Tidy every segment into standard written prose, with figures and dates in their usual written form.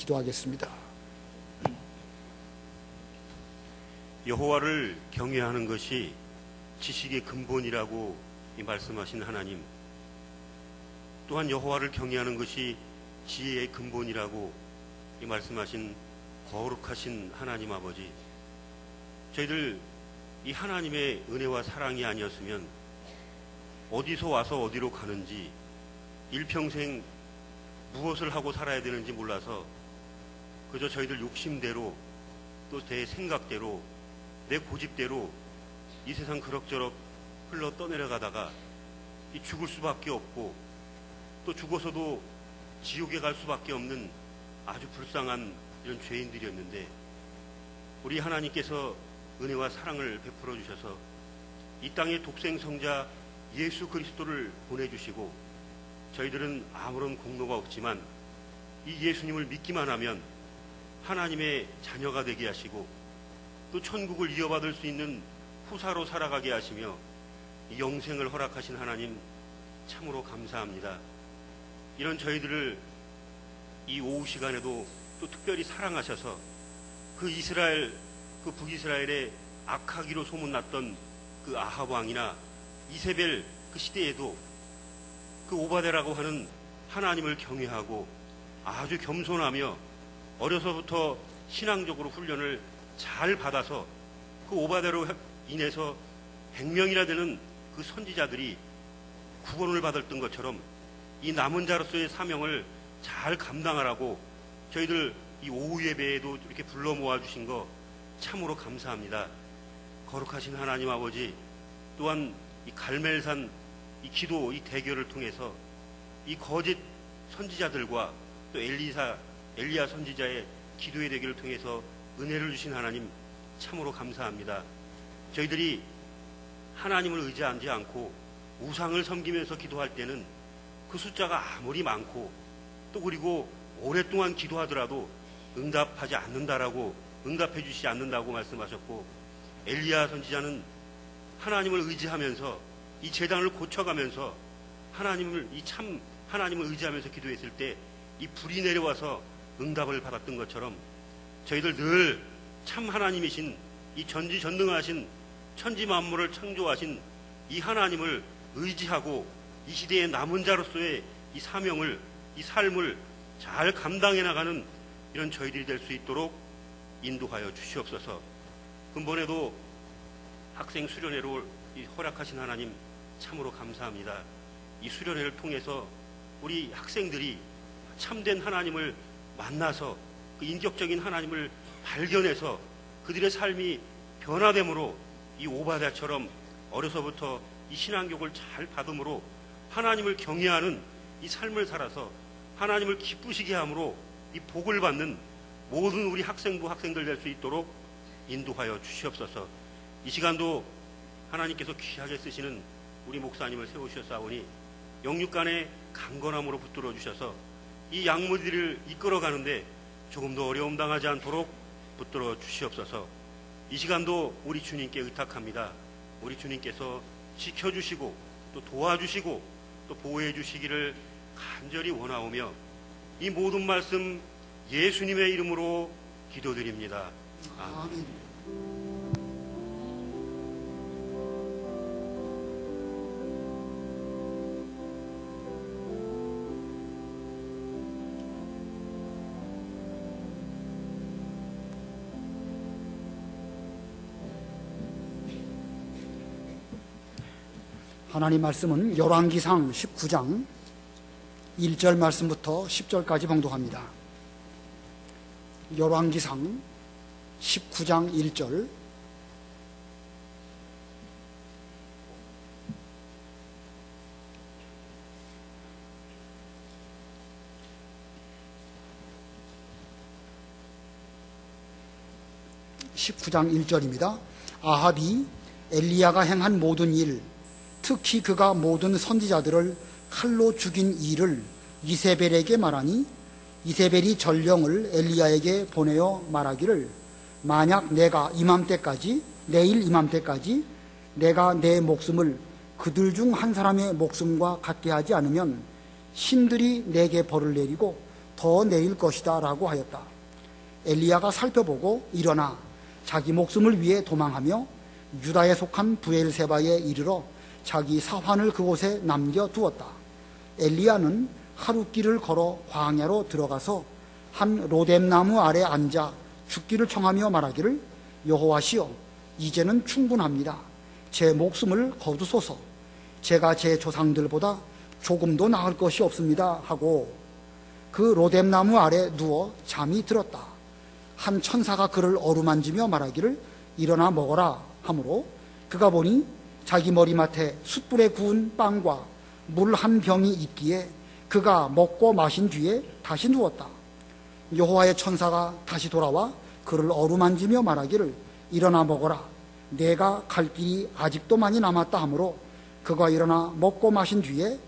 기도하겠습니다. 여호와를 경외하는 것이 지식의 근본이라고 말씀하신 하나님, 또한 여호와를 경외하는 것이 지혜의 근본이라고 말씀하신 거룩하신 하나님 아버지, 저희들 이 하나님의 은혜와 사랑이 아니었으면 어디서 와서 어디로 가는지, 일평생 무엇을 하고 살아야 되는지 몰라서 그저 저희들 욕심대로, 또 제 생각대로, 내 고집대로 이 세상 그럭저럭 흘러 떠내려가다가 죽을 수밖에 없고, 또 죽어서도 지옥에 갈 수밖에 없는 아주 불쌍한 이런 죄인들이었는데, 우리 하나님께서 은혜와 사랑을 베풀어 주셔서 이 땅에 독생 성자 예수 그리스도를 보내주시고, 저희들은 아무런 공로가 없지만 이 예수님을 믿기만 하면 하나님의 자녀가 되게 하시고, 또 천국을 이어받을 수 있는 후사로 살아가게 하시며 이 영생을 허락하신 하나님 참으로 감사합니다. 이런 저희들을 이 오후 시간에도 또 특별히 사랑하셔서 그 이스라엘, 그 북이스라엘의 악하기로 소문났던 그 아합 왕이나 이세벨 그 시대에도 그 오바데라고 하는 하나님을 경외하고 아주 겸손하며 어려서부터 신앙적으로 훈련을 잘 받아서 그 오바데로 인해서 100명이나 되는 그 선지자들이 구원을 받았던 것처럼 이 남은 자로서의 사명을 잘 감당하라고 저희들 이 오후 예배에도 이렇게 불러 모아주신 거 참으로 감사합니다. 거룩하신 하나님 아버지, 또한 이 갈멜산 이 기도, 이 대결을 통해서 이 거짓 선지자들과 또 엘리야 선지자의 기도의 대결을 통해서 은혜를 주신 하나님 참으로 감사합니다. 저희들이 하나님을 의지하지 않고 우상을 섬기면서 기도할 때는 그 숫자가 아무리 많고, 또 그리고 오랫동안 기도하더라도 응답하지 않는다라고, 응답해 주시지 않는다고 말씀하셨고, 엘리야 선지자는 하나님을 의지하면서 이 제단을 고쳐가면서 하나님을 의지하면서 기도했을 때 이 불이 내려와서 응답을 받았던 것처럼 저희들 늘 참 하나님이신 이 전지전능하신 천지 만물을 창조하신 이 하나님을 의지하고 이 시대의 남은 자로서의 이 사명을, 이 삶을 잘 감당해 나가는 이런 저희들이 될 수 있도록 인도하여 주시옵소서. 근본에도 학생 수련회로 허락하신 하나님 참으로 감사합니다. 이 수련회를 통해서 우리 학생들이 참된 하나님을 만나서 그 인격적인 하나님을 발견해서 그들의 삶이 변화됨으로 이 오바다처럼 어려서부터 이 신앙교육을 잘 받음으로 하나님을 경외하는 이 삶을 살아서 하나님을 기쁘시게 함으로 이 복을 받는 모든 우리 학생들 될 수 있도록 인도하여 주시옵소서. 이 시간도 하나님께서 귀하게 쓰시는 우리 목사님을 세우셨사오니 영육간의 강건함으로 붙들어 주셔서 이 양무리를 이끌어가는데 조금 더 어려움 당하지 않도록 붙들어 주시옵소서. 이 시간도 우리 주님께 의탁합니다. 우리 주님께서 지켜주시고 또 도와주시고 또 보호해 주시기를 간절히 원하오며 이 모든 말씀 예수님의 이름으로 기도드립니다. 아멘. 하나님 말씀은 열왕기상 19장 1절 말씀부터 10절까지 봉독합니다. 열왕기상 19장 1절. (19장 1절입니다) 아합이 엘리야가 행한 모든 일, 특히 그가 모든 선지자들을 칼로 죽인 일을 이세벨에게 말하니, 이세벨이 전령을 엘리야에게 보내어 말하기를, 만약 내가 내일 이맘때까지 내가 내 목숨을 그들 중 한 사람의 목숨과 같게 하지 않으면 신들이 내게 벌을 내리고 더 내릴 것이다 라고 하였다. 엘리야가 살펴보고 일어나 자기 목숨을 위해 도망하며 유다에 속한 브엘세바에 이르러 자기 사환을 그곳에 남겨두었다. 엘리야는 하룻길을 걸어 광야로 들어가서 한 로뎀나무 아래 앉아 죽기를 청하며 말하기를 여호와시여 이제는 충분합니다. 제 목숨을 거두소서. 제가 제 조상들보다 조금도 나을 것이 없습니다 하고 그 로뎀나무 아래 누워 잠이 들었다. 한 천사가 그를 어루만지며 말하기를 일어나 먹어라 하므로 그가 보니 자기 머리맡에 숯불에 구운 빵과 물 한 병이 있기에 그가 먹고 마신 뒤에 다시 누웠다. 여호와의 천사가 다시 돌아와 그를 어루만지며 말하기를 일어나 먹어라. 내가 갈 길이 아직도 많이 남았다 하므로 그가 일어나 먹고 마신 뒤에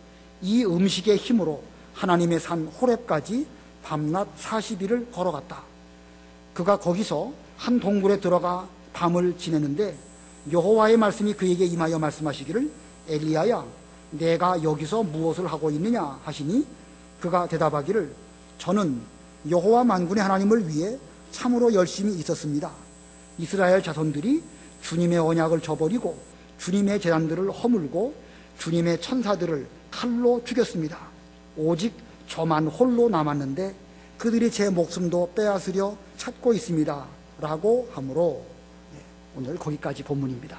이 음식의 힘으로 하나님의 산 호렙까지 밤낮 40일을 걸어갔다. 그가 거기서 한 동굴에 들어가 밤을 지내는데 여호와의 말씀이 그에게 임하여 말씀하시기를 엘리야야 내가 여기서 무엇을 하고 있느냐 하시니 그가 대답하기를 저는 여호와 만군의 하나님을 위해 참으로 열심히 있었습니다. 이스라엘 자손들이 주님의 언약을 저버리고 주님의 제단들을 허물고 주님의 천사들을 칼로 죽였습니다. 오직 저만 홀로 남았는데 그들이 제 목숨도 빼앗으려 찾고 있습니다 라고 하므로 오늘 거기까지 본문입니다.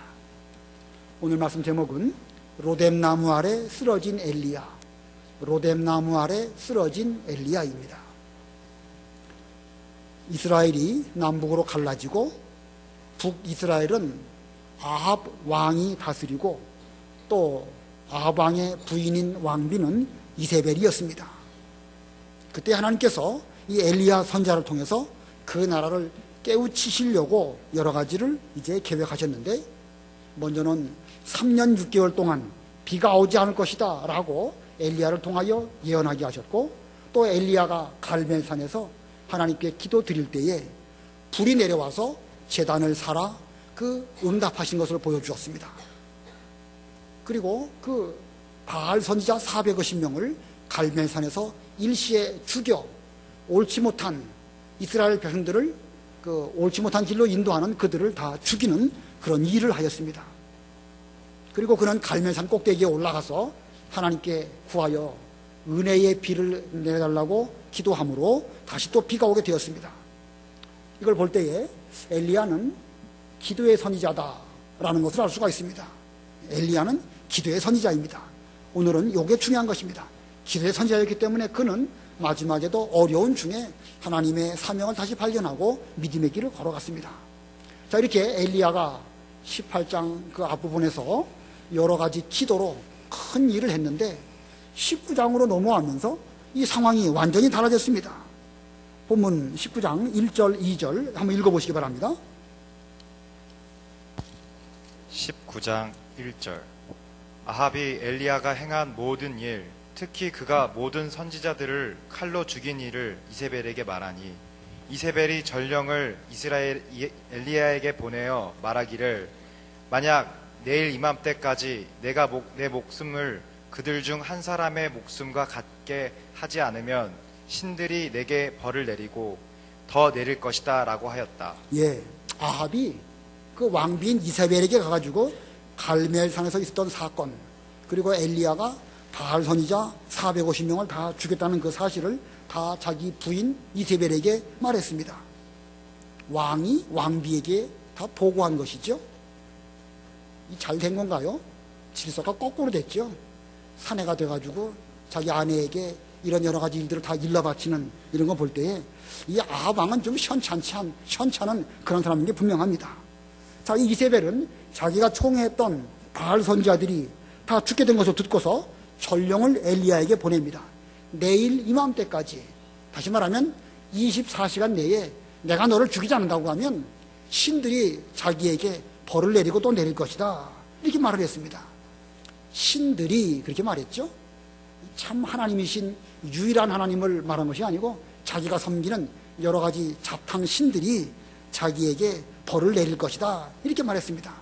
오늘 말씀 제목은 로뎀나무 아래 쓰러진 엘리야, 로뎀나무 아래 쓰러진 엘리야입니다. 이스라엘이 남북으로 갈라지고 북이스라엘은 아합 왕이 다스리고 또 아합 왕의 부인인 왕비는 이세벨이었습니다. 그때 하나님께서 이 엘리야 선지자를 통해서 그 나라를 깨우치시려고 여러 가지를 이제 계획하셨는데 먼저는 3년 6개월 동안 비가 오지 않을 것이다 라고 엘리야를 통하여 예언하게 하셨고 또 엘리야가 갈멜산에서 하나님께 기도 드릴 때에 불이 내려와서 제단을 살아 그 응답하신 것을 보여주었습니다. 그리고 그 바알 선지자 450명을 갈멜산에서 일시에 죽여 옳지 못한 이스라엘 백성들을 그 옳지 못한 길로 인도하는 그들을 다 죽이는 그런 일을 하였습니다. 그리고 그는 갈멜산 꼭대기에 올라가서 하나님께 구하여 은혜의 비를 내달라고 기도함으로 다시 또 비가 오게 되었습니다. 이걸 볼 때에 엘리야는 기도의 선지자다라는 것을 알 수가 있습니다. 엘리야는 기도의 선지자입니다. 오늘은 이게 중요한 것입니다. 기도의 선지자였기 때문에 그는 마지막에도 어려운 중에 하나님의 사명을 다시 발견하고 믿음의 길을 걸어갔습니다. 자, 이렇게 엘리야가 18장 그 앞부분에서 여러 가지 기도로 큰 일을 했는데 19장으로 넘어가면서 이 상황이 완전히 달라졌습니다. 본문 19장 1절, 2절 한번 읽어보시기 바랍니다. 19장 1절 아합이 엘리야가 행한 모든 일, 특히 그가 모든 선지자들을 칼로 죽인 일을 이세벨에게 말하니 이세벨이 전령을 이스라엘 엘리야에게 보내어 말하기를 만약 내일 이맘때까지 내가 내 목숨을 그들 중 한 사람의 목숨과 같게 하지 않으면 신들이 내게 벌을 내리고 더 내릴 것이다 라고 하였다. 예, 아합이 그 왕비인 이세벨에게 가가지고 갈멜산에서 있었던 사건, 그리고 엘리야가 바알 선지자 450명을 다 죽였다는 그 사실을 다 자기 부인 이세벨에게 말했습니다. 왕이 왕비에게 다 보고한 것이죠. 잘 된 건가요? 질서가 거꾸로 됐죠. 사내가 돼가지고 자기 아내에게 이런 여러 가지 일들을 다 일러바치는 이런 거 볼 때에 이 아합 왕은 좀 현찮은 그런 사람인 게 분명합니다. 자, 이 이세벨은 자기가 총애했던 바알 선지자들이 다 죽게 된 것을 듣고서 전령을 엘리야에게 보냅니다. 내일 이맘때까지, 다시 말하면 24시간 내에 내가 너를 죽이지 않는다고 하면 신들이 자기에게 벌을 내리고 또 내릴 것이다, 이렇게 말을 했습니다. 신들이 그렇게 말했죠. 참 하나님이신 유일한 하나님을 말한 것이 아니고 자기가 섬기는 여러 가지 잡탕 신들이 자기에게 벌을 내릴 것이다, 이렇게 말했습니다.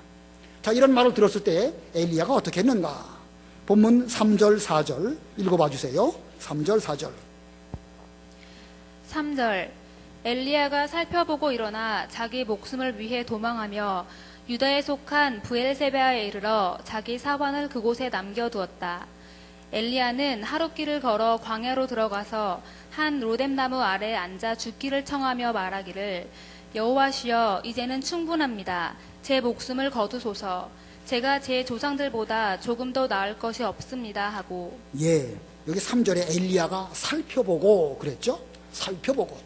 자, 이런 말을 들었을 때 엘리야가 어떻게 했는가? 본문 3절 4절 읽어봐 주세요. 3절 4절 3절 엘리야가 살펴보고 일어나 자기 목숨을 위해 도망하며 유다에 속한 브엘세바에 이르러 자기 사환을 그곳에 남겨두었다. 엘리야는 하룻길을 걸어 광야로 들어가서 한 로뎀나무 아래 앉아 죽기를 청하며 말하기를 여호와시여 이제는 충분합니다. 제 목숨을 거두소서. 제가 제 조상들보다 조금 더 나을 것이 없습니다 하고. 예, 여기 3절에 엘리야가 살펴보고 그랬죠? 살펴보고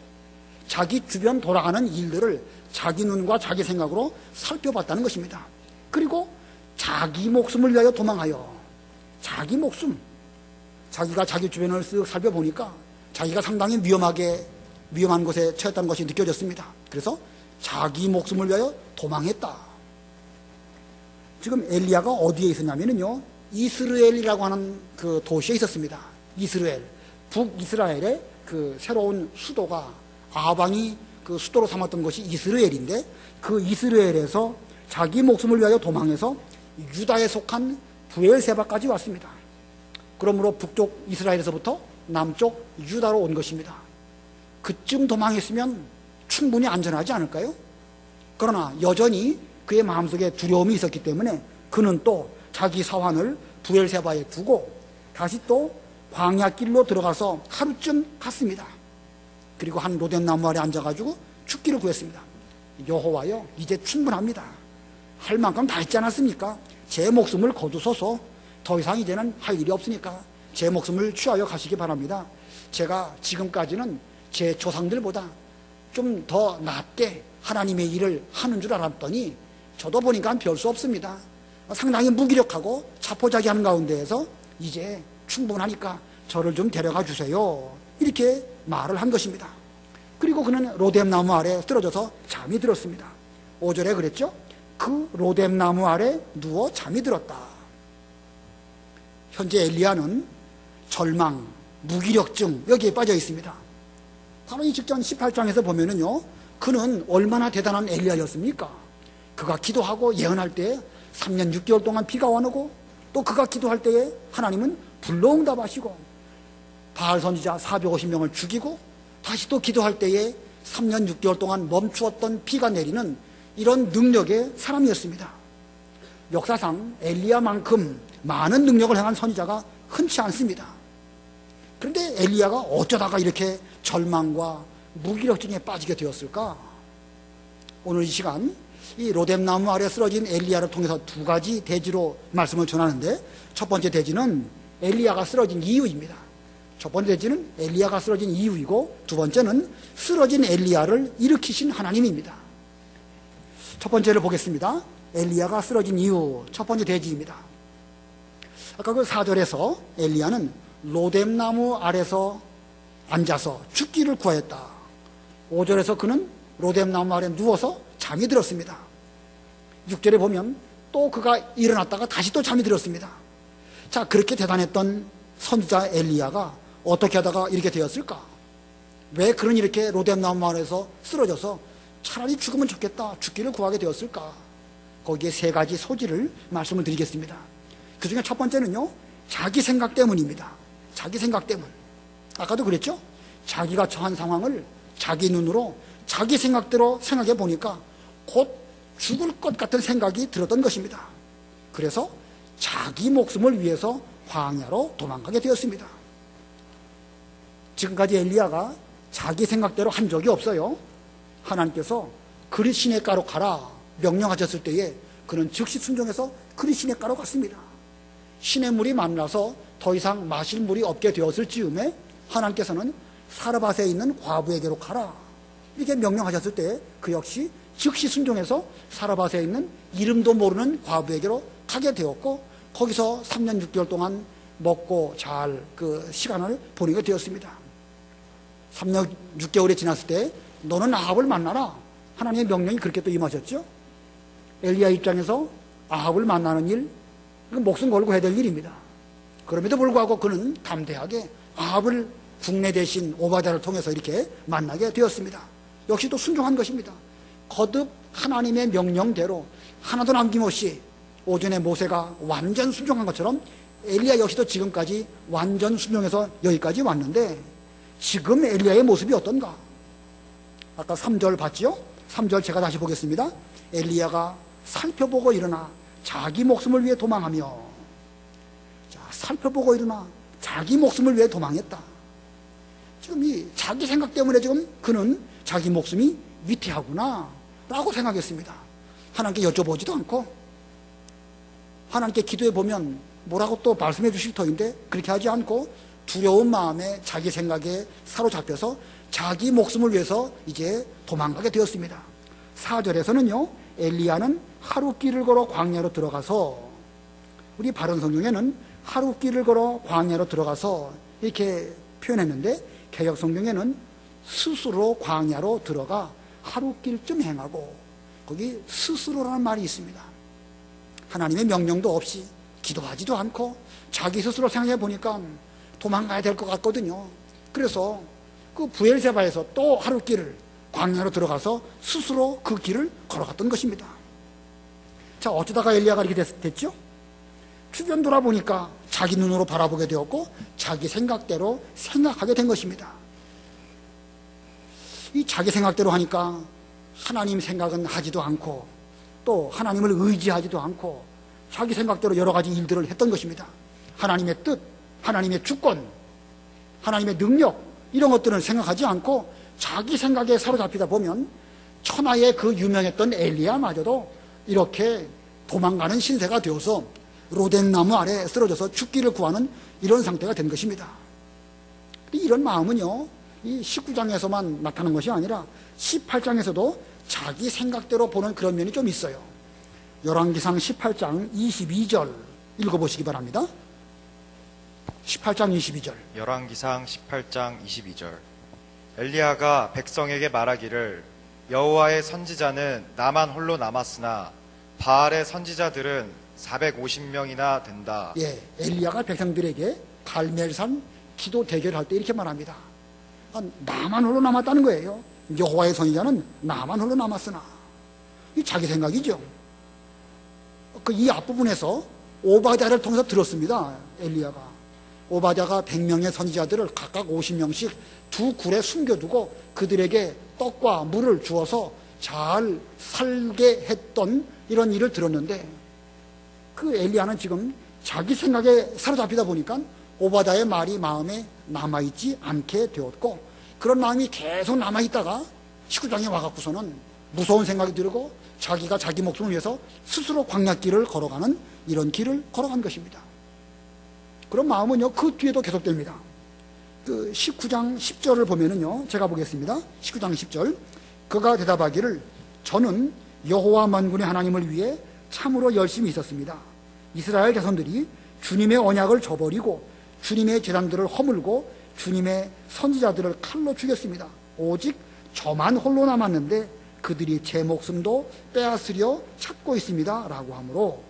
자기 주변 돌아가는 일들을 자기 눈과 자기 생각으로 살펴봤다는 것입니다. 그리고 자기 목숨을 위하여 도망하여 자기 목숨, 자기가 자기 주변을 쓱 살펴보니까 자기가 상당히 위험한 곳에 처했다는 것이 느껴졌습니다. 그래서 자기 목숨을 위하여 도망했다. 지금 엘리야가 어디에 있었냐면요, 이스라엘이라고 하는 그 도시에 있었습니다. 이스라엘, 북이스라엘의 그 새로운 수도가 아방이 그 수도로 삼았던 것이 이스라엘인데, 그 이스라엘에서 자기 목숨을 위하여 도망해서 유다에 속한 브엘세바까지 왔습니다. 그러므로 북쪽 이스라엘에서부터 남쪽 유다로 온 것입니다. 그쯤 도망했으면 충분히 안전하지 않을까요? 그러나 여전히 그의 마음속에 두려움이 있었기 때문에 그는 또 자기 사환을 브엘세바에 두고 다시 또 광야길로 들어가서 하루쯤 갔습니다. 그리고 한 로뎀나무 아래 앉아가지고 죽기를 구했습니다. 여호와여, 이제 충분합니다. 할 만큼 다 했지 않았습니까? 제 목숨을 거두소서. 더 이상 이제는 할 일이 없으니까 제 목숨을 취하여 가시기 바랍니다. 제가 지금까지는 제 조상들보다 좀 더 낫게 하나님의 일을 하는 줄 알았더니 저도 보니까 별 수 없습니다. 상당히 무기력하고 자포자기하는 가운데에서 이제 충분하니까 저를 좀 데려가 주세요. 이렇게 말을 한 것입니다. 그리고 그는 로뎀나무 아래 쓰러져서 잠이 들었습니다. 5절에 그랬죠? 그 로뎀나무 아래 누워 잠이 들었다. 현재 엘리야는 절망, 무기력증 여기에 빠져 있습니다. 바로 이 직전 18장에서 보면은요, 그는 얼마나 대단한 엘리야였습니까? 그가 기도하고 예언할 때에 3년 6개월 동안 비가 안 오고, 또 그가 기도할 때에 하나님은 불러응답하시고 바알 선지자 450명을 죽이고, 다시 또 기도할 때에 3년 6개월 동안 멈추었던 비가 내리는 이런 능력의 사람이었습니다. 역사상 엘리야만큼 많은 능력을 행한 선지자가 흔치 않습니다. 그런데 엘리야가 어쩌다가 이렇게 절망과 무기력증에 빠지게 되었을까? 오늘 이 시간 이 로뎀나무 아래 쓰러진 엘리야를 통해서 두 가지 대지로 말씀을 전하는데, 첫 번째 대지는 엘리야가 쓰러진 이유입니다. 첫 번째 대지는 엘리야가 쓰러진 이유이고, 두 번째는 쓰러진 엘리야를 일으키신 하나님입니다. 첫 번째를 보겠습니다. 엘리야가 쓰러진 이유, 첫 번째 대지입니다. 아까 그 4절에서 엘리야는 로뎀나무 아래서 앉아서 죽기를 구하였다. 5절에서 그는 로뎀나무 아래 누워서 잠이 들었습니다. 6절에 보면 또 그가 일어났다가 다시 또 잠이 들었습니다. 자, 그렇게 대단했던 선지자 엘리야가 어떻게 하다가 이렇게 되었을까? 왜 그는 이렇게 로뎀나무 아래서 쓰러져서 차라리 죽으면 좋겠다, 죽기를 구하게 되었을까? 거기에 세 가지 소지를 말씀을 드리겠습니다. 그 중에 첫 번째는요, 자기 생각 때문입니다. 자기 생각 때문. 아까도 그랬죠? 자기가 처한 상황을 자기 눈으로 자기 생각대로 생각해 보니까 곧 죽을 것 같은 생각이 들었던 것입니다. 그래서 자기 목숨을 위해서 광야로 도망가게 되었습니다. 지금까지 엘리야가 자기 생각대로 한 적이 없어요. 하나님께서 그리 시냇가로 가라 명령하셨을 때에 그는 즉시 순종해서 그리 시냇가로 갔습니다. 시냇물이 만나서 더 이상 마실 물이 없게 되었을 즈음에 하나님께서는 사르밧에 있는 과부에게로 가라 이렇게 명령하셨을 때 그 역시 즉시 순종해서 사르밧에 있는 이름도 모르는 과부에게로 가게 되었고, 거기서 3년 6개월 동안 먹고 잘 그 시간을 보내게 되었습니다. 3년 6개월이 지났을 때 너는 아합을 만나라, 하나님의 명령이 그렇게 또 임하셨죠. 엘리야 입장에서 아합을 만나는 일, 목숨 걸고 해야 될 일입니다. 그럼에도 불구하고 그는 담대하게 아합을 국내 대신 오바댜를 통해서 이렇게 만나게 되었습니다. 역시 또 순종한 것입니다. 거듭 하나님의 명령대로 하나도 남김없이 오전에 모세가 완전 순종한 것처럼 엘리야 역시도 지금까지 완전 순종해서 여기까지 왔는데, 지금 엘리야의 모습이 어떤가? 아까 3절 봤지요? 3절 제가 다시 보겠습니다. 엘리야가 살펴보고 일어나 자기 목숨을 위해 도망하며, 자, 살펴보고 일어나 자기 목숨을 위해 도망했다. 지금 이 자기 생각 때문에 지금 그는 자기 목숨이 위태하구나 라고 생각했습니다. 하나님께 여쭤보지도 않고, 하나님께 기도해 보면 뭐라고 또 말씀해 주실 터인데 그렇게 하지 않고 두려운 마음에 자기 생각에 사로잡혀서 자기 목숨을 위해서 이제 도망가게 되었습니다. 4절에서는요, 엘리야는 하룻길을 걸어 광야로 들어가서, 우리 바른 성경에는 하룻길을 걸어 광야로 들어가서 이렇게 표현했는데, 개역 성경에는 스스로 광야로 들어가 하룻길쯤 행하고, 거기 스스로라는 말이 있습니다. 하나님의 명령도 없이 기도하지도 않고 자기 스스로 생각해 보니까 도망가야 될 것 같거든요. 그래서 그 부엘세바에서 또 하룻길을 광야로 들어가서 스스로 그 길을 걸어갔던 것입니다. 자, 어쩌다가 엘리야가 이렇게 됐죠? 주변 돌아보니까 자기 눈으로 바라보게 되었고 자기 생각대로 생각하게 된 것입니다. 이 자기 생각대로 하니까 하나님 생각은 하지도 않고 또 하나님을 의지하지도 않고 자기 생각대로 여러 가지 일들을 했던 것입니다. 하나님의 뜻, 하나님의 주권, 하나님의 능력, 이런 것들은 생각하지 않고 자기 생각에 사로잡히다 보면 천하에 그 유명했던 엘리야마저도 이렇게 도망가는 신세가 되어서 로뎀나무 아래 쓰러져서 죽기를 구하는 이런 상태가 된 것입니다. 이런 마음은요, 이 19장에서만 나타난 것이 아니라 18장에서도 자기 생각대로 보는 그런 면이 좀 있어요. 열왕기상 18장 22절 읽어보시기 바랍니다. 18장 22절. 열왕기상 18장 22절. 엘리야가 백성에게 말하기를 여호와의 선지자는 나만 홀로 남았으나 바알의 선지자들은 450명이나 된다. 예, 엘리야가 백성들에게 갈멜산 기도 대결할 때 이렇게 말합니다. 나만 홀로 남았다는 거예요. 여호와의 선지자는 나만 홀로 남았으나. 이 자기 생각이죠. 이 앞부분에서 오바댜를 통해서 들었습니다. 엘리야가. 오바댜가 100명의 선지자들을 각각 50명씩 두 굴에 숨겨두고 그들에게 떡과 물을 주어서 잘 살게 했던 이런 일을 들었는데, 그 엘리야는 지금 자기 생각에 사로잡히다 보니까 오바댜의 말이 마음에 남아있지 않게 되었고, 그런 마음이 계속 남아있다가 19장에 와갖고서는 무서운 생각이 들고 자기가 자기 목숨을 위해서 스스로 광야길을 걸어가는 이런 길을 걸어간 것입니다. 그런 마음은요, 그 뒤에도 계속됩니다. 그 19장 10절을 보면은요, 제가 보겠습니다. 19장 10절. 그가 대답하기를 저는 여호와 만군의 하나님을 위해 참으로 열심히 있었습니다. 이스라엘 자손들이 주님의 언약을 저버리고 주님의 제단들을 허물고 주님의 선지자들을 칼로 죽였습니다. 오직 저만 홀로 남았는데 그들이 제 목숨도 빼앗으려 찾고 있습니다. 라고 하므로,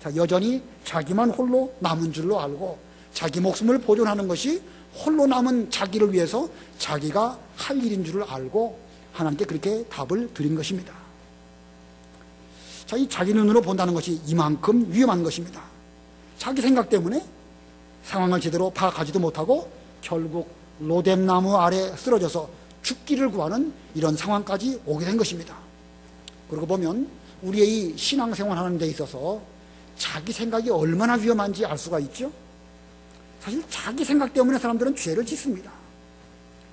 자, 여전히 자기만 홀로 남은 줄로 알고 자기 목숨을 보존하는 것이 홀로 남은 자기를 위해서 자기가 할 일인 줄을 알고 하나님께 그렇게 답을 드린 것입니다. 자, 이 자기 눈으로 본다는 것이 이만큼 위험한 것입니다. 자기 생각 때문에 상황을 제대로 파악하지도 못하고 결국 로뎀나무 아래 쓰러져서 죽기를 구하는 이런 상황까지 오게 된 것입니다. 그러고 보면 우리의 이 신앙생활하는 데 있어서 자기 생각이 얼마나 위험한지 알 수가 있죠. 사실 자기 생각 때문에 사람들은 죄를 짓습니다.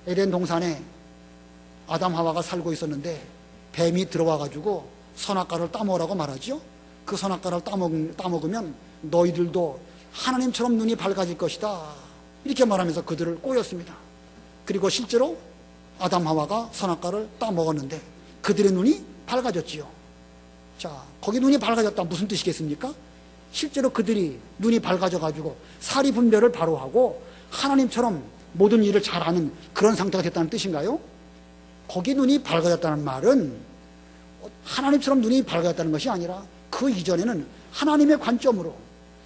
에덴 동산에 아담 하와가 살고 있었는데 뱀이 들어와가지고 선악과를 따먹으라고 말하죠. 그 선악과를 따먹으면 너희들도 하나님처럼 눈이 밝아질 것이다, 이렇게 말하면서 그들을 꼬였습니다. 그리고 실제로 아담 하와가 선악과를 따먹었는데 그들의 눈이 밝아졌지요. 자, 거기 눈이 밝아졌다 무슨 뜻이겠습니까? 실제로 그들이 눈이 밝아져가지고 사리 분별을 바로 하고 하나님처럼 모든 일을 잘 아는 그런 상태가 됐다는 뜻인가요? 거기 눈이 밝아졌다는 말은 하나님처럼 눈이 밝아졌다는 것이 아니라 그 이전에는 하나님의 관점으로,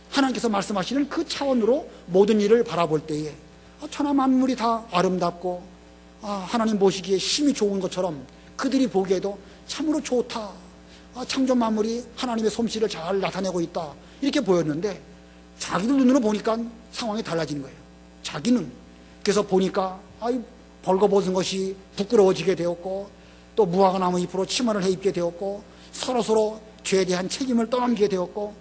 하나님께서 말씀하시는 그 차원으로 모든 일을 바라볼 때에 천하 만물이 다 아름답고 하나님 보시기에 힘이 좋은 것처럼 그들이 보기에도 참으로 좋다, 창조 만물이 하나님의 솜씨를 잘 나타내고 있다, 이렇게 보였는데 자기들 눈으로 보니까 상황이 달라지는 거예요. 자기 눈. 그래서 보니까 벌거벗은 것이 부끄러워지게 되었고 또 무화과 나무 잎으로 치마를 해입게 되었고 서로서로 죄에 대한 책임을 떠넘기게 되었고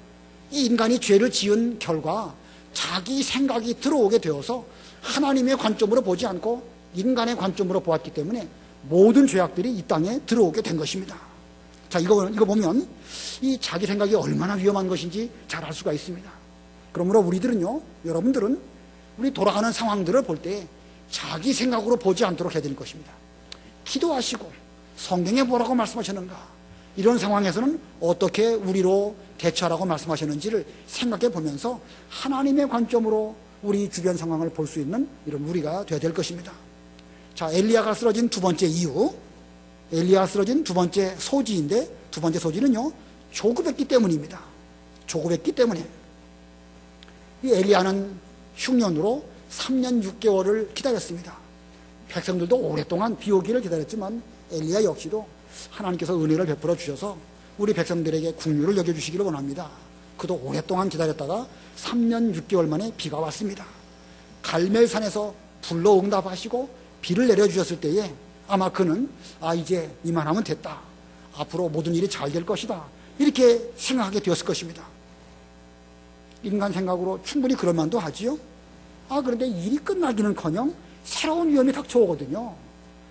이 인간이 죄를 지은 결과 자기 생각이 들어오게 되어서 하나님의 관점으로 보지 않고 인간의 관점으로 보았기 때문에 모든 죄악들이 이 땅에 들어오게 된 것입니다. 자, 이거 보면 이 자기 생각이 얼마나 위험한 것인지 잘 알 수가 있습니다. 그러므로 우리들은요, 여러분들은 우리 돌아가는 상황들을 볼 때 자기 생각으로 보지 않도록 해야 될 것입니다. 기도하시고 성경에 뭐라고 말씀하셨는가, 이런 상황에서는 어떻게 우리로 대처하라고 말씀하셨는지를 생각해 보면서 하나님의 관점으로 우리 주변 상황을 볼 수 있는 이런 우리가 되어야 될 것입니다. 자, 엘리야가 쓰러진 두 번째 이유, 엘리야가 쓰러진 두 번째 소지인데, 두 번째 소지는요, 조급했기 때문입니다. 조급했기 때문에. 이 엘리야는 흉년으로 3년 6개월을 기다렸습니다. 백성들도 오랫동안 비 오기를 기다렸지만 엘리야 역시도 하나님께서 은혜를 베풀어 주셔서 우리 백성들에게 국류를 여겨주시기를 원합니다. 그도 오랫동안 기다렸다가 3년 6개월 만에 비가 왔습니다. 갈멜산에서 불로 응답하시고 비를 내려주셨을 때에 아마 그는 이제 이만하면 됐다, 앞으로 모든 일이 잘 될 것이다, 이렇게 생각하게 되었을 것입니다. 인간 생각으로 충분히 그럴 만도 하지요. 그런데 일이 끝나기는커녕 새로운 위험이 닥쳐오거든요.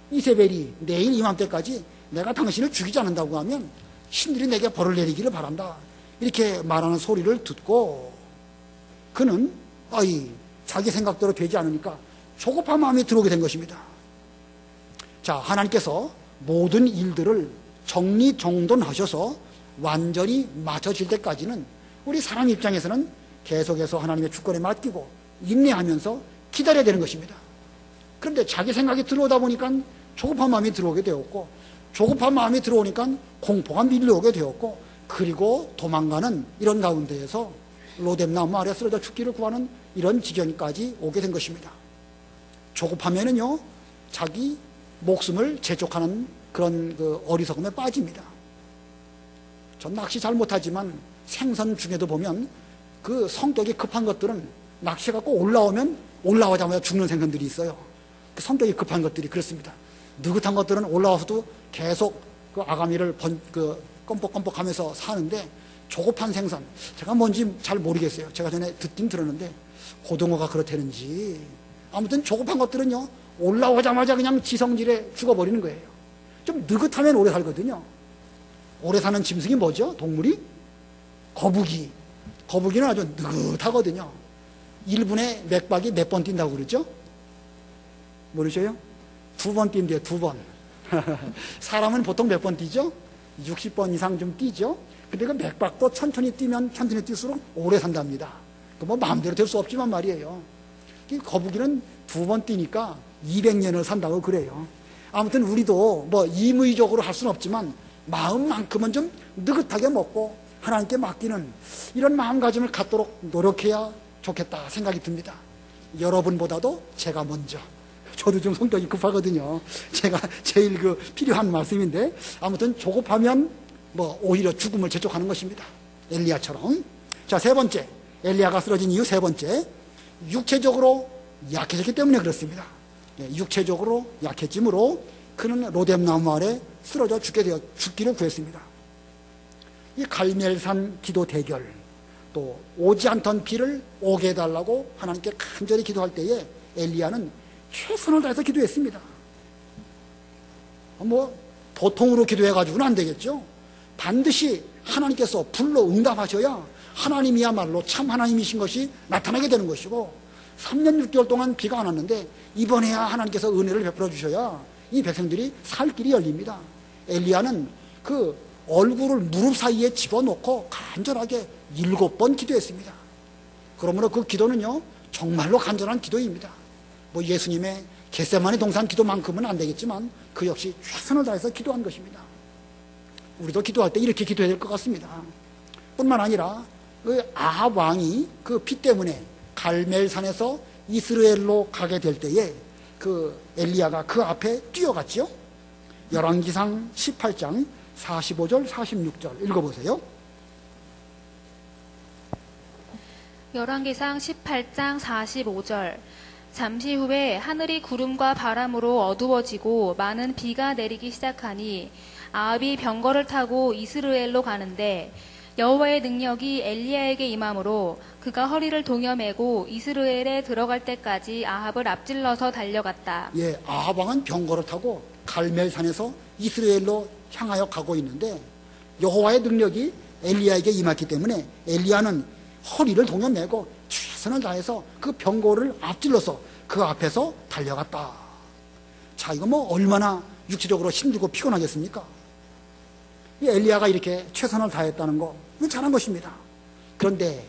이세벨이 내일 이맘때까지 내가 당신을 죽이지 않는다고 하면 신들이 내게 벌을 내리기를 바란다, 이렇게 말하는 소리를 듣고 그는 자기 생각대로 되지 않으니까 조급한 마음이 들어오게 된 것입니다. 자, 하나님께서 모든 일들을 정리정돈하셔서 완전히 맞춰질 때까지는 우리 사람 입장에서는 계속해서 하나님의 주권에 맡기고 인내하면서 기다려야 되는 것입니다. 그런데 자기 생각이 들어오다 보니까 조급한 마음이 들어오게 되었고, 조급한 마음이 들어오니까 공포가 밀려오게 되었고, 그리고 도망가는 이런 가운데에서 로뎀나무 아래 쓰러져 죽기를 구하는 이런 지경까지 오게 된 것입니다. 조급하면은요, 자기 목숨을 재촉하는 그런 어리석음에 빠집니다. 전 낚시 잘 못하지만 생선 중에도 보면 그 성격이 급한 것들은 낚시해갖고 올라오면 올라오자마자 죽는 생선들이 있어요. 그 성격이 급한 것들이 그렇습니다. 느긋한 것들은 올라와서도 계속 그 아가미를 껌뻑껌뻑 하면서 사는데, 조급한 생선, 제가 뭔지 잘 모르겠어요. 제가 전에 듣긴 들었는데 고등어가 그렇다는지, 아무튼 조급한 것들은요, 올라오자마자 그냥 지성질에 죽어버리는 거예요. 좀 느긋하면 오래 살거든요. 오래 사는 짐승이 뭐죠? 동물이? 거북이. 거북이는 아주 느긋하거든요. 1분에 맥박이 몇 번 뛴다고 그러죠? 모르셔요? 2번 뛴대요, 2번. 사람은 보통 몇 번 뛰죠? 60번 이상 좀 뛰죠? 근데 그 맥박도 천천히 뛰면 천천히 뛸수록 오래 산답니다. 그 뭐 마음대로 될 수 없지만 말이에요. 이 거북이는 2번 뛰니까 200년을 산다고 그래요. 아무튼 우리도 뭐 임의적으로 할 수는 없지만 마음만큼은 좀 느긋하게 먹고 하나님께 맡기는 이런 마음가짐을 갖도록 노력해야 좋겠다 생각이 듭니다. 여러분보다도 제가 먼저. 저도 좀 성격이 급하거든요. 제가 제일 필요한 말씀인데, 아무튼 조급하면 오히려 죽음을 재촉하는 것입니다. 엘리야처럼. 자, 세 번째, 엘리야가 쓰러진 이유 세 번째, 육체적으로 약해졌기 때문에 그렇습니다. 육체적으로 약해짐으로 그는 로뎀나무 아래 쓰러져 죽기를 구했습니다. 이 갈멜산 기도 대결, 또 오지 않던 비를 오게 해달라고 하나님께 간절히 기도할 때에 엘리야는 최선을 다해서 기도했습니다. 보통으로 기도해가지고는 안 되겠죠. 반드시 하나님께서 불로 응답하셔야 하나님이야말로 참 하나님이신 것이 나타나게 되는 것이고, 3년 6개월 동안 비가 안 왔는데 이번에야 하나님께서 은혜를 베풀어 주셔야 이 백성들이 살 길이 열립니다. 엘리야는 그 얼굴을 무릎 사이에 집어넣고 간절하게 7번 기도했습니다. 그러므로 그 기도는요, 정말로 간절한 기도입니다. 예수님의 겟세마네 동산 기도만큼은 안 되겠지만 그 역시 최선을 다해서 기도한 것입니다. 우리도 기도할 때 이렇게 기도해야 될 것 같습니다. 뿐만 아니라 그 아합 왕이 그 피 때문에 갈멜산에서 이스라엘로 가게 될 때에 그 엘리야가 그 앞에 뛰어갔죠. 열왕기상 18장 45절 46절 읽어보세요. 열왕기상 18장 45절. 잠시 후에 하늘이 구름과 바람으로 어두워지고 많은 비가 내리기 시작하니 아합이 병거를 타고 이스라엘로 가는데 여호와의 능력이 엘리야에게 임함으로 그가 허리를 동여매고 이스라엘에 들어갈 때까지 아합을 앞질러서 달려갔다. 예, 아합 왕은 병거를 타고 갈멜산에서 이스라엘로 향하여 가고 있는데 여호와의 능력이 엘리야에게 임했기 때문에 엘리야는 허리를 동여매고 최선을 다해서 그 병거를 앞질러서 그 앞에서 달려갔다. 자, 이거 뭐 얼마나 육체적으로 힘들고 피곤하겠습니까? 이 엘리야가 이렇게 최선을 다했다는 거, 이거 잘한 것입니다. 그런데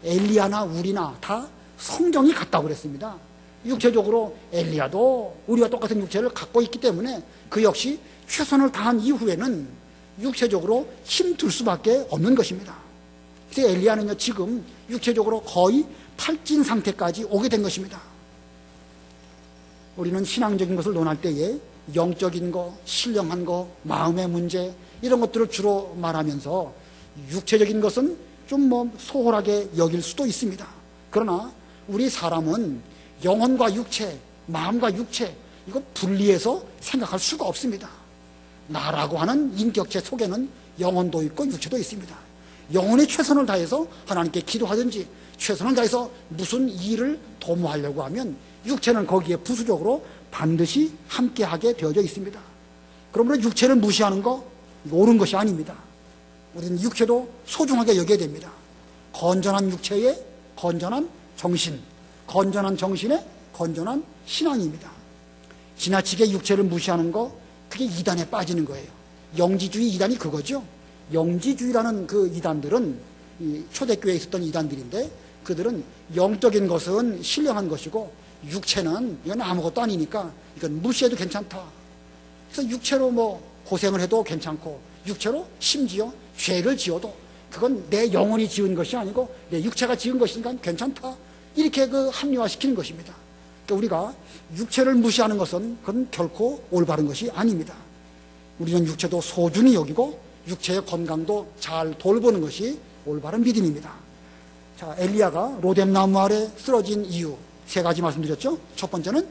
엘리야나 우리나 다 성정이 같다고 그랬습니다. 육체적으로 엘리야도 우리와 똑같은 육체를 갖고 있기 때문에 그 역시 최선을 다한 이후에는 육체적으로 힘들 수밖에 없는 것입니다. 그래서 엘리야는요, 지금 육체적으로 거의 탈진 상태까지 오게 된 것입니다. 우리는 신앙적인 것을 논할 때에 영적인 거, 신령한 거, 마음의 문제 이런 것들을 주로 말하면서 육체적인 것은 좀 뭐 소홀하게 여길 수도 있습니다. 그러나 우리 사람은 영혼과 육체, 마음과 육체 이거 분리해서 생각할 수가 없습니다. 나라고 하는 인격체 속에는 영혼도 있고 육체도 있습니다. 영혼의 최선을 다해서 하나님께 기도하든지 최선을 다해서 무슨 일을 도모하려고 하면 육체는 거기에 부수적으로 반드시 함께하게 되어져 있습니다. 그러므로 육체를 무시하는 거 옳은 것이 아닙니다. 우리는 육체도 소중하게 여겨야 됩니다. 건전한 육체에 건전한 정신, 건전한 정신에 건전한 신앙입니다. 지나치게 육체를 무시하는 거, 그게 이단에 빠지는 거예요. 영지주의 이단이 그거죠. 영지주의라는 그 이단들은 이 초대교회에 있었던 이단들인데 그들은 영적인 것은 신령한 것이고 육체는 이건 아무것도 아니니까 이건 무시해도 괜찮다. 그래서 육체로 뭐 고생을 해도 괜찮고 육체로 심지어 죄를 지어도 그건 내 영혼이 지은 것이 아니고 내 육체가 지은 것이니까 괜찮다. 이렇게 그 합리화시키는 것입니다. 그러니까 우리가 육체를 무시하는 것은 그건 결코 올바른 것이 아닙니다. 우리는 육체도 소중히 여기고 육체의 건강도 잘 돌보는 것이 올바른 믿음입니다. 자, 엘리야가 로뎀나무 아래 쓰러진 이유 세 가지 말씀드렸죠. 첫 번째는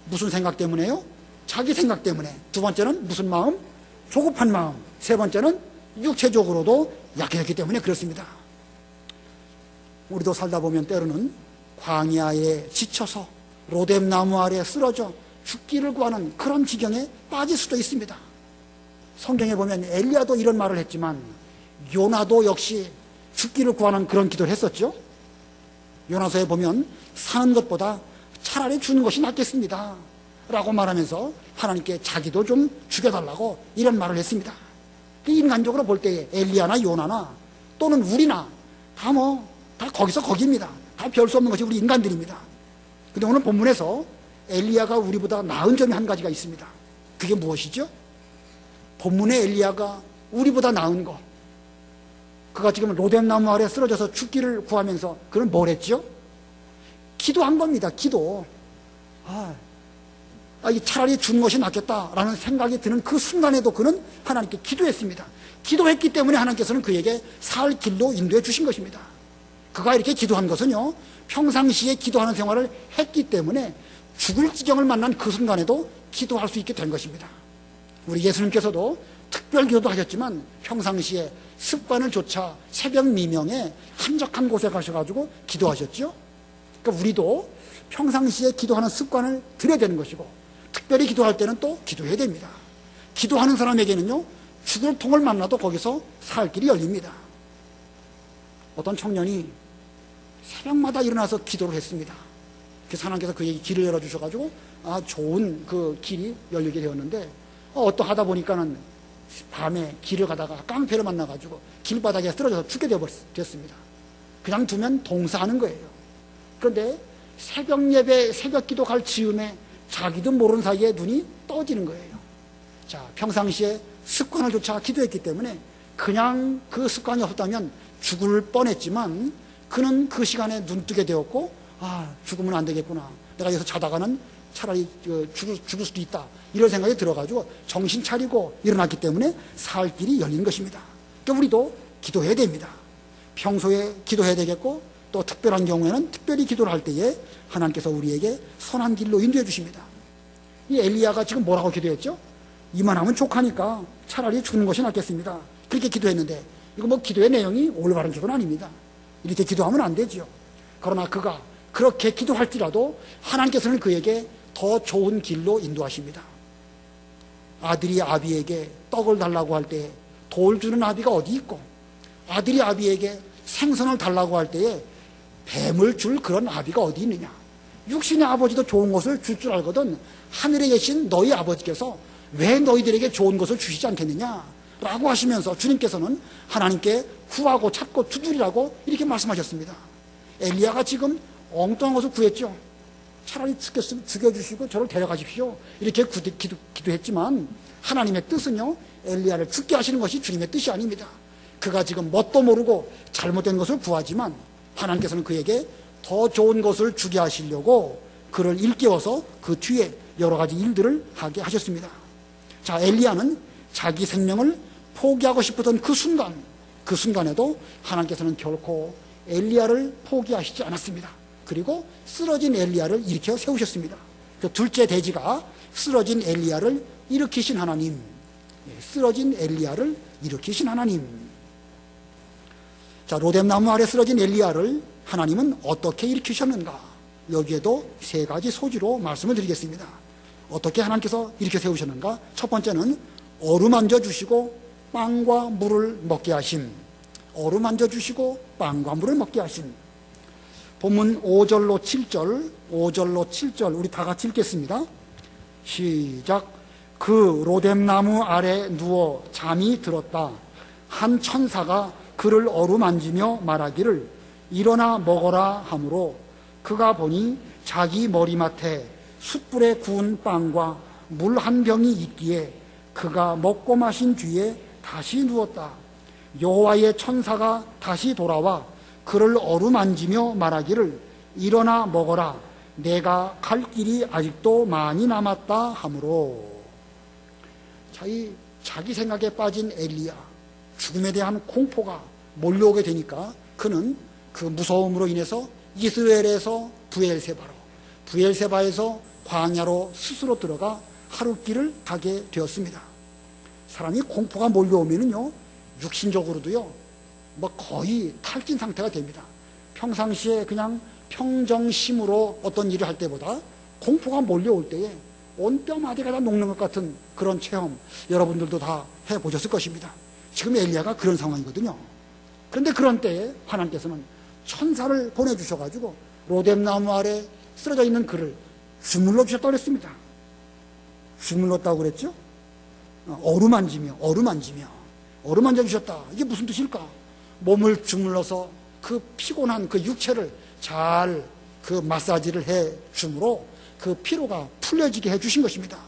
무슨 생각 때문에요? 자기 생각 때문에. 두 번째는 무슨 마음? 조급한 마음. 세 번째는 육체적으로도 약해졌기 때문에 그렇습니다. 우리도 살다 보면 때로는 광야에 지쳐서 로뎀나무 아래 쓰러져 죽기를 구하는 그런 지경에 빠질 수도 있습니다. 성경에 보면 엘리야도 이런 말을 했지만 요나도 역시 죽기를 구하는 그런 기도를 했었죠. 요나서에 보면 사는 것보다 차라리 죽는 것이 낫겠습니다 라고 말하면서 하나님께 자기도 좀 죽여달라고 이런 말을 했습니다. 인간적으로 볼 때 엘리야나 요나나 또는 우리나 다 거기서 거기입니다. 다 별 수 없는 것이 우리 인간들입니다. 근데 오늘 본문에서 엘리야가 우리보다 나은 점이 한 가지가 있습니다. 그게 무엇이죠? 본문의 엘리야가 우리보다 나은 것. 그가 지금 로뎀나무 아래 쓰러져서 죽기를 구하면서 그는 뭘 했죠? 기도한 겁니다. 기도. 차라리 죽는 것이 낫겠다라는 생각이 드는 그 순간에도 그는 하나님께 기도했습니다. 기도했기 때문에 하나님께서는 그에게 살 길로 인도해 주신 것입니다. 그가 이렇게 기도한 것은요, 평상시에 기도하는 생활을 했기 때문에 죽을 지경을 만난 그 순간에도 기도할 수 있게 된 것입니다. 우리 예수님께서도 특별 기도도 하셨지만 평상시에 습관을 조차 새벽 미명에 한적한 곳에 가셔가지고 기도하셨죠. 그러니까 우리도 평상시에 기도하는 습관을 들여야 되는 것이고 특별히 기도할 때는 또 기도해야 됩니다. 기도하는 사람에게는요, 죽을 통을 만나도 거기서 살 길이 열립니다. 어떤 청년이 새벽마다 일어나서 기도를 했습니다. 그래서 하나님께서 그에게 길을 열어주셔가지고 좋은 그 길이 열리게 되었는데 어떠하다 보니까는 밤에 길을 가다가 깡패를 만나가지고 길바닥에 쓰러져서 죽게 되었습니다. 그냥 두면 동사하는 거예요. 그런데 새벽 예배, 새벽 기도 갈 즈음에 자기도 모르는 사이에 눈이 떠지는 거예요. 자, 평상시에 습관을 조차 기도했기 때문에 그냥 그 습관이 없었다면 죽을 뻔했지만 그는 그 시간에 눈 뜨게 되었고 죽으면 안 되겠구나. 내가 여기서 자다가는 차라리 죽을 수도 있다. 이런 생각이 들어가지고 정신 차리고 일어났기 때문에 살 길이 열린 것입니다. 그러니까 우리도 기도해야 됩니다. 평소에 기도해야 되겠고 또 특별한 경우에는 특별히 기도를 할 때에 하나님께서 우리에게 선한 길로 인도해 주십니다. 이 엘리야가 지금 뭐라고 기도했죠? 이만하면 족하니까 차라리 죽는 것이 낫겠습니다. 그렇게 기도했는데 이거 뭐 기도의 내용이 올바른 기도는 아닙니다. 이렇게 기도하면 안 되죠. 그러나 그가 그렇게 기도할지라도 하나님께서는 그에게 더 좋은 길로 인도하십니다. 아들이 아비에게 떡을 달라고 할 때 돌 주는 아비가 어디 있고, 아들이 아비에게 생선을 달라고 할 때에 뱀을 줄 그런 아비가 어디 있느냐. 육신의 아버지도 좋은 것을 줄 줄 알거든 하늘에 계신 너희 아버지께서 왜 너희들에게 좋은 것을 주시지 않겠느냐 라고 하시면서 주님께서는 하나님께 구하고 찾고 두드리라고 이렇게 말씀하셨습니다. 엘리야가 지금 엉뚱한 것을 구했죠. 차라리 죽여주시고 저를 데려가십시오 이렇게 기도했지만 하나님의 뜻은요, 엘리야를 죽게 하시는 것이 주님의 뜻이 아닙니다. 그가 지금 뭣도 모르고 잘못된 것을 구하지만 하나님께서는 그에게 더 좋은 것을 주게 하시려고 그를 일깨워서 그 뒤에 여러 가지 일들을 하게 하셨습니다. 자, 엘리야는 자기 생명을 포기하고 싶었던 그 순간에도 하나님께서는 결코 엘리야를 포기하시지 않았습니다. 그리고 쓰러진 엘리야를 일으켜 세우셨습니다. 그 둘째 대지가 쓰러진 엘리야를 일으키신 하나님, 쓰러진 엘리야를 일으키신 하나님. 자, 로뎀나무 아래 쓰러진 엘리야를 하나님은 어떻게 일으키셨는가? 여기에도 세 가지 소지로 말씀을 드리겠습니다. 어떻게 하나님께서 일으켜 세우셨는가? 첫 번째는 어루만져 주시고 빵과 물을 먹게 하심. 어루만져 주시고 빵과 물을 먹게 하심. 본문 5절로 7절 우리 다 같이 읽겠습니다. 시작. 그 로뎀나무 아래 누워 잠이 들었다. 한 천사가 그를 어루만지며 말하기를 일어나 먹어라 하므로 그가 보니 자기 머리맡에 숯불에 구운 빵과 물 한 병이 있기에 그가 먹고 마신 뒤에 다시 누웠다. 여호와의 천사가 다시 돌아와 그를 어루만지며 말하기를 일어나 먹어라. 내가 갈 길이 아직도 많이 남았다 하므로. 자기 생각에 빠진 엘리야, 죽음에 대한 공포가 몰려오게 되니까 그는 그 무서움으로 인해서 이스라엘에서 부엘세바에서 광야로 스스로 들어가 하룻길을 가게 되었습니다. 사람이 공포가 몰려오면은요, 육신적으로도요, 뭐 거의 탈진 상태가 됩니다. 평상시에 그냥 평정심으로 어떤 일을 할 때보다 공포가 몰려올 때에 온 뼈마디가 다 녹는 것 같은 그런 체험, 여러분들도 다 해보셨을 것입니다. 지금 엘리야가 그런 상황이거든요. 그런데 그런 때에 하나님께서는 천사를 보내주셔가지고 로뎀나무 아래 쓰러져 있는 그를 주물러 주셨다고 그랬습니다. 주물렀다고 그랬죠? 어루만져 주셨다. 이게 무슨 뜻일까? 몸을 주물러서 그 피곤한 그 육체를 잘 그 마사지를 해 줌으로 그 피로가 풀려지게 해 주신 것입니다.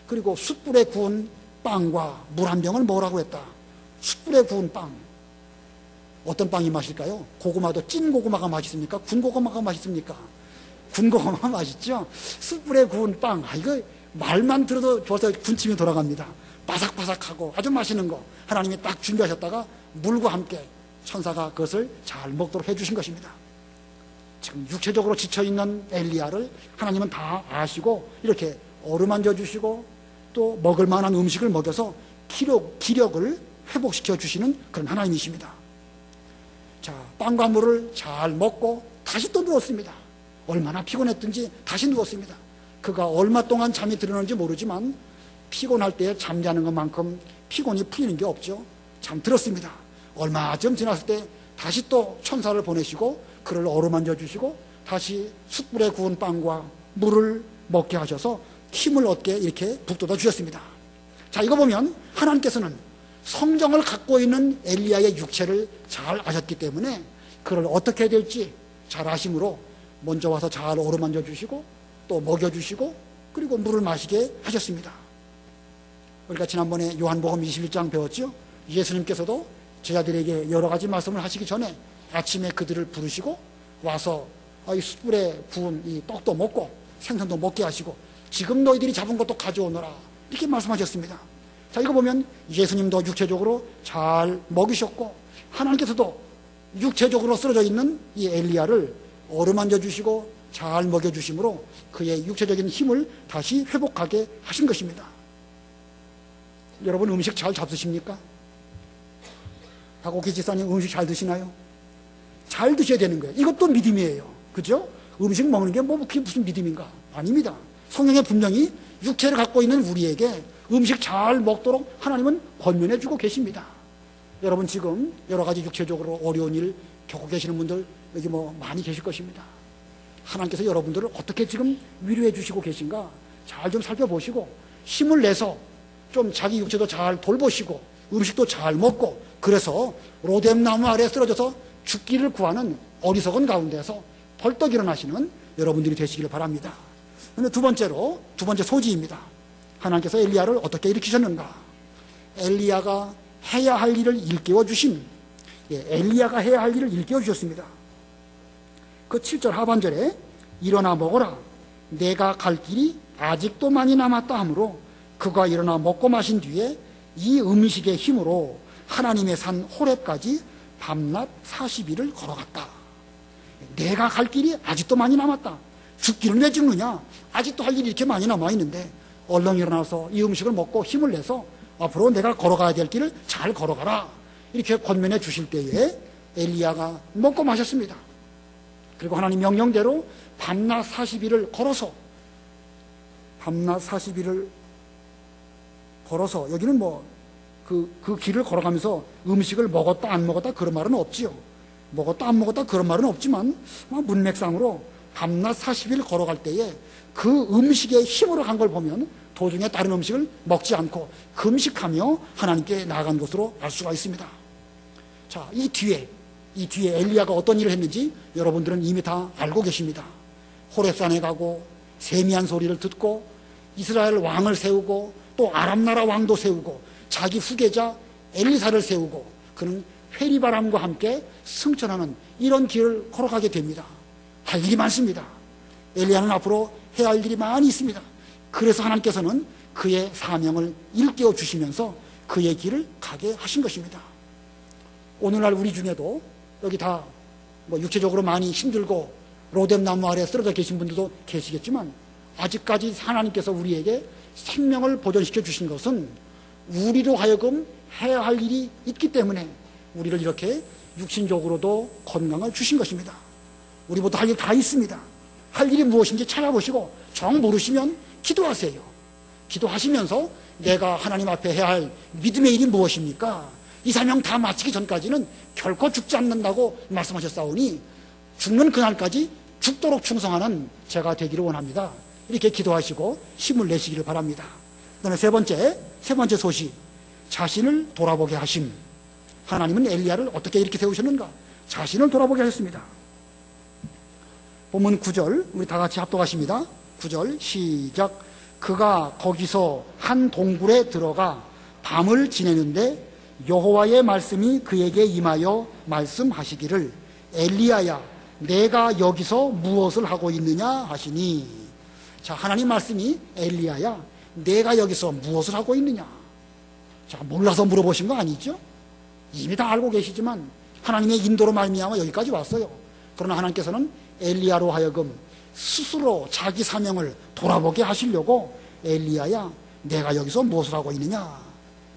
그리고 숯불에 구운 빵과 물 한 병을 먹으라고 했다. 숯불에 구운 빵. 어떤 빵이 맛일까요? 고구마도 찐 고구마가 맛있습니까? 군 고구마가 맛있습니까? 군 고구마 맛있죠? 숯불에 구운 빵. 이거 말만 들어도 벌써 군침이 돌아갑니다. 바삭바삭하고 아주 맛있는 거 하나님이 딱 준비하셨다가 물과 함께 천사가 그것을 잘 먹도록 해주신 것입니다. 지금 육체적으로 지쳐있는 엘리야를 하나님은 다 아시고 이렇게 어루만져 주시고 또 먹을 만한 음식을 먹여서 기력을 회복시켜 주시는 그런 하나님이십니다. 자, 빵과 물을 잘 먹고 다시 또 누웠습니다. 얼마나 피곤했든지 다시 누웠습니다. 그가 얼마 동안 잠이 들었는지 모르지만 피곤할 때 잠자는 것만큼 피곤이 풀리는 게 없죠. 잠들었습니다. 얼마쯤 지났을 때 다시 또 천사를 보내시고 그를 어루만져 주시고 다시 숯불에 구운 빵과 물을 먹게 하셔서 힘을 얻게 이렇게 북돋아 주셨습니다. 자, 이거 보면 하나님께서는 성정을 갖고 있는 엘리야의 육체를 잘 아셨기 때문에 그를 어떻게 해야 될지 잘 아심으로 먼저 와서 잘 어루만져 주시고 또 먹여 주시고 그리고 물을 마시게 하셨습니다. 우리가 지난번에 요한복음 21장 배웠죠. 예수님께서도 제자들에게 여러 가지 말씀을 하시기 전에 아침에 그들을 부르시고 와서 이 숯불에 구운 이 떡도 먹고 생선도 먹게 하시고 지금 너희들이 잡은 것도 가져오너라 이렇게 말씀하셨습니다. 자, 이거 보면 예수님도 육체적으로 잘 먹이셨고 하나님께서도 육체적으로 쓰러져 있는 이 엘리야를 어루만져 주시고 잘 먹여 주심으로 그의 육체적인 힘을 다시 회복하게 하신 것입니다. 여러분 음식 잘 잡수십니까? 박옥희 지사님 음식 잘 드시나요? 잘 드셔야 되는 거예요. 이것도 믿음이에요. 그죠? 음식 먹는 게 뭐 그게 무슨 믿음인가? 아닙니다. 성경에 분명히 육체를 갖고 있는 우리에게 음식 잘 먹도록 하나님은 권면해 주고 계십니다. 여러분 지금 여러 가지 육체적으로 어려운 일 겪고 계시는 분들 여기 뭐 많이 계실 것입니다. 하나님께서 여러분들을 어떻게 지금 위로해 주시고 계신가 잘 좀 살펴보시고 힘을 내서 좀 자기 육체도 잘 돌보시고 음식도 잘 먹고 그래서 로뎀나무 아래에 쓰러져서 죽기를 구하는 어리석은 가운데서 벌떡 일어나시는 여러분들이 되시기를 바랍니다. 그런데 두 번째 소지입니다. 하나님께서 엘리야를 어떻게 일으키셨는가? 엘리야가 해야 할 일을 일깨워 주심. 엘리야가 해야 할 일을 일깨워 주셨습니다. 그 7절 하반절에 일어나 먹어라. 내가 갈 길이 아직도 많이 남았다 하므로 그가 일어나 먹고 마신 뒤에 이 음식의 힘으로 하나님의 산 호렙까지 밤낮 40일을 걸어갔다. 내가 갈 길이 아직도 많이 남았다. 죽기는 왜 죽느냐? 아직도 할 일이 이렇게 많이 남아있는데 얼른 일어나서 이 음식을 먹고 힘을 내서 앞으로 내가 걸어가야 될 길을 잘 걸어가라. 이렇게 권면해 주실 때에 엘리야가 먹고 마셨습니다. 그리고 하나님 명령대로 밤낮 40일을 걸어서 여기는 뭐 그 길을 걸어가면서 음식을 먹었다 안 먹었다 그런 말은 없지요. 먹었다 안 먹었다 그런 말은 없지만 문맥상으로 밤낮 40일 걸어갈 때에 그 음식의 힘으로 간 걸 보면 도중에 다른 음식을 먹지 않고 금식하며 하나님께 나아간 것으로 알 수가 있습니다. 자, 이 뒤에 엘리야가 어떤 일을 했는지 여러분들은 이미 다 알고 계십니다. 호렙산에 가고 세미한 소리를 듣고 이스라엘 왕을 세우고 또 아람 나라 왕도 세우고 자기 후계자 엘리사를 세우고 그는 회리바람과 함께 승천하는 이런 길을 걸어가게 됩니다. 할 일이 많습니다. 엘리야는 앞으로 해야 할 일이 많이 있습니다. 그래서 하나님께서는 그의 사명을 일깨워 주시면서 그의 길을 가게 하신 것입니다. 오늘날 우리 중에도 여기 다 뭐 육체적으로 많이 힘들고 로뎀나무 아래 쓰러져 계신 분들도 계시겠지만 아직까지 하나님께서 우리에게 생명을 보존시켜 주신 것은 우리로 하여금 해야 할 일이 있기 때문에 우리를 이렇게 육신적으로도 건강을 주신 것입니다. 우리보다 할 일 다 있습니다. 할 일이 무엇인지 찾아보시고 정 모르시면 기도하세요. 기도하시면서 내가 하나님 앞에 해야 할 믿음의 일이 무엇입니까? 이 사명 다 마치기 전까지는 결코 죽지 않는다고 말씀하셨사오니 죽는 그날까지 죽도록 충성하는 제가 되기를 원합니다. 이렇게 기도하시고 힘을 내시기를 바랍니다. 그다음에 세 번째 소식, 자신을 돌아보게 하심. 하나님은 엘리야를 어떻게 이렇게 세우셨는가? 자신을 돌아보게 하셨습니다. 본문 9절 우리 다 같이 합독하십니다. 9절 시작. 그가 거기서 한 동굴에 들어가 밤을 지내는데 여호와의 말씀이 그에게 임하여 말씀하시기를 엘리야야 내가 여기서 무엇을 하고 있느냐 하시니. 자, 하나님 말씀이 엘리야야 내가 여기서 무엇을 하고 있느냐. 자, 몰라서 물어보신 거 아니죠? 이미 다 알고 계시지만 하나님의 인도로 말미암아 여기까지 왔어요. 그러나 하나님께서는 엘리야로 하여금 스스로 자기 사명을 돌아보게 하시려고 엘리야야 내가 여기서 무엇을 하고 있느냐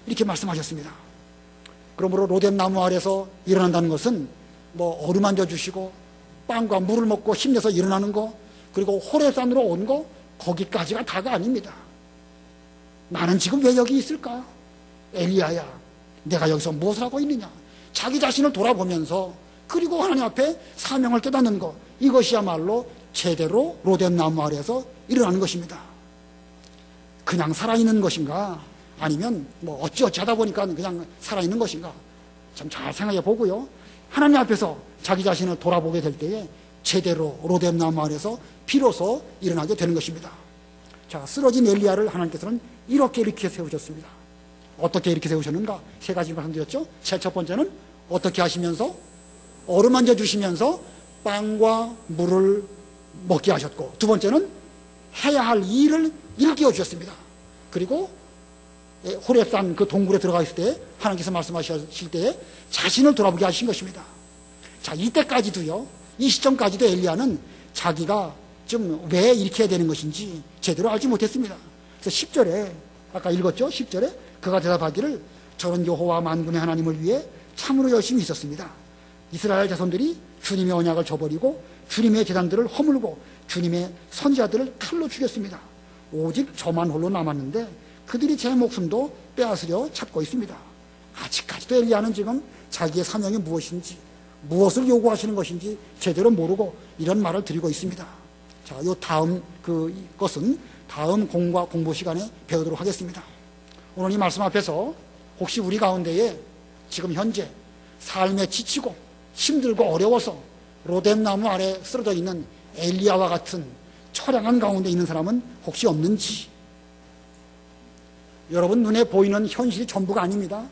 이렇게 말씀하셨습니다. 그러므로 로뎀나무 아래서 일어난다는 것은 뭐 어루만져 주시고 빵과 물을 먹고 힘내서 일어나는 거 그리고 호렙산으로 온 거 거기까지가 다가 아닙니다. 나는 지금 왜 여기 있을까? 엘리야야 내가 여기서 무엇을 하고 있느냐. 자기 자신을 돌아보면서 그리고 하나님 앞에 사명을 깨닫는 것 이것이야말로 제대로 로뎀나무 아래에서 일어나는 것입니다. 그냥 살아있는 것인가 아니면 뭐 어찌어찌 하다 보니까 그냥 살아있는 것인가 참 잘 생각해 보고요. 하나님 앞에서 자기 자신을 돌아보게 될 때에 제대로 로뎀나무 아래에서 비로소 일어나게 되는 것입니다. 자, 쓰러진 엘리야를 하나님께서는 이렇게 일으켜 세우셨습니다. 어떻게 이렇게 세우셨는가? 세 가지 말씀드렸죠. 제일 첫 번째는 어떻게 하시면서 어루만져 주시면서 빵과 물을 먹게 하셨고 두 번째는 해야 할 일을 일깨워 주셨습니다. 그리고 호렙산 그 동굴에 들어가 있을 때 하나님께서 말씀하실 때에 자신을 돌아보게 하신 것입니다. 자, 이때까지도요, 이 시점까지도 엘리야는 자기가 좀 왜 이렇게 해야 되는 것인지 제대로 알지 못했습니다. 그래서 10절에 아까 읽었죠? 10절에 그가 대답하기를 저는 여호와 만군의 하나님을 위해 참으로 열심히 있었습니다. 이스라엘 자손들이 주님의 언약을 저버리고 주님의 제단들을 허물고 주님의 선지자들을 칼로 죽였습니다. 오직 저만 홀로 남았는데 그들이 제 목숨도 빼앗으려 찾고 있습니다. 아직까지도 엘리야는 지금 자기의 사명이 무엇인지, 무엇을 요구하시는 것인지 제대로 모르고 이런 말을 드리고 있습니다. 자, 요 다음 것은 다음 공부 시간에 배우도록 하겠습니다. 오늘 이 말씀 앞에서 혹시 우리 가운데에 지금 현재 삶에 지치고 힘들고 어려워서 로뎀나무 아래 쓰러져 있는 엘리야와 같은 처량한 가운데 있는 사람은 혹시 없는지. 여러분 눈에 보이는 현실이 전부가 아닙니다.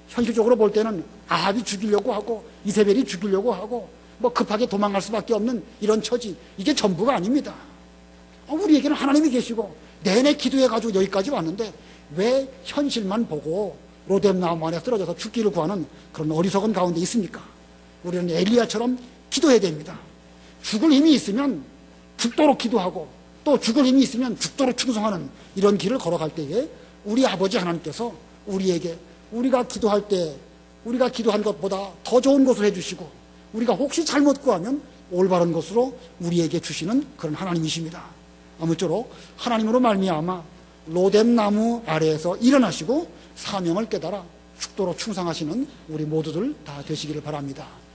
현실적으로 볼 때는 아합이 죽이려고 하고 이세벨이 죽이려고 하고 뭐 급하게 도망갈 수밖에 없는 이런 처지, 이게 전부가 아닙니다. 우리에게는 하나님이 계시고 내내 기도해가지고 여기까지 왔는데 왜 현실만 보고 로뎀나무 안에 쓰러져서 죽기를 구하는 그런 어리석은 가운데 있습니까? 우리는 엘리야처럼 기도해야 됩니다. 죽을 힘이 있으면 죽도록 기도하고 또 죽을 힘이 있으면 죽도록 충성하는 이런 길을 걸어갈 때에 우리 아버지 하나님께서 우리에게 우리가 기도할 때 우리가 기도한 것보다 더 좋은 것을 해주시고 우리가 혹시 잘못 구하면 올바른 것으로 우리에게 주시는 그런 하나님이십니다. 아무쪼록 하나님으로 말미암아 로뎀나무 아래에서 일어나시고 사명을 깨달아 죽도록 충성하시는 우리 모두들 다 되시기를 바랍니다.